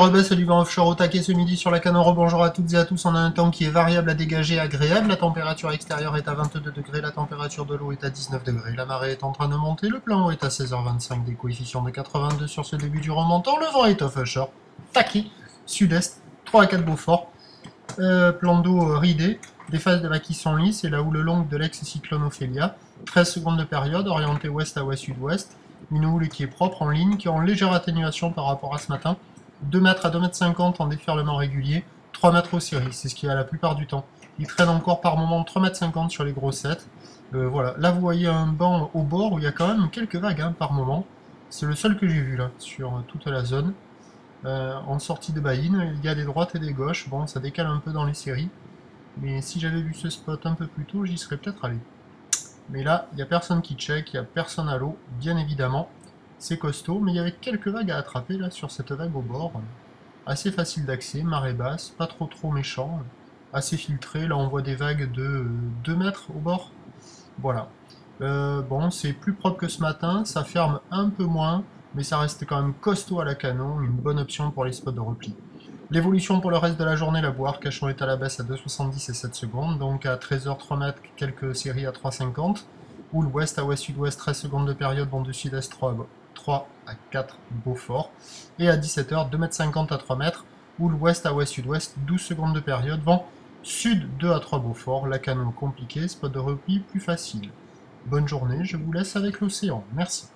rebaisse du vent offshore au taquet ce midi sur la Canne. Bonjour à toutes et à tous. On a un temps qui est variable à dégager, agréable. La température extérieure est à 22 degrés, la température de l'eau est à 19 degrés. La marée est en train de monter, le plan eau est à 16h25, des coefficients de 82 sur ce début du remontant. Le vent est offshore, taquet, sud-est, 3 à 4 Beaufort. Plan d'eau ridé, des phases de vagues qui sont lisses et la houle longue de l'ex-cyclone Ophélia. 13 secondes de période, orientée ouest à ouest-sud-ouest. Une houle qui est propre en ligne, qui est en légère atténuation par rapport à ce matin. 2 mètres à 2,50 m en déferlement régulier, 3 mètres aux séries, c'est ce qu'il y a la plupart du temps. Il traîne encore par moment 3,50 m sur les grossettes. Voilà, là vous voyez un banc au bord où il y a quand même quelques vagues par moment. C'est le seul que j'ai vu là, sur toute la zone. En sortie de baïne, il y a des droites et des gauches, bon ça décale un peu dans les séries. Mais si j'avais vu ce spot un peu plus tôt, j'y serais peut-être allé. Mais là, il n'y a personne qui check, il n'y a personne à l'eau, bien évidemment. C'est costaud, mais il y avait quelques vagues à attraper là sur cette vague au bord. Assez facile d'accès, marée basse, pas trop méchant, assez filtré. Là on voit des vagues de 2 mètres au bord. Voilà. Bon, c'est plus propre que ce matin, ça ferme un peu moins, mais ça reste quand même costaud à la canon, une bonne option pour les spots de repli. L'évolution pour le reste de la journée, la boue Arcachon est à la baisse à 2,70 et 7 secondes, donc à 13h 3 mètres, quelques séries à 3,50. Houle ouest à ouest-sud-ouest, 13 secondes de période, vent de sud-est 3 à 4 Beaufort. Et à 17h, 2,50 m à 3 mètres, houle ouest à ouest-sud-ouest, 12 secondes de période, vent sud 2 à 3 Beaufort, la canon compliquée, spot de repli plus facile. Bonne journée, je vous laisse avec l'océan. Merci.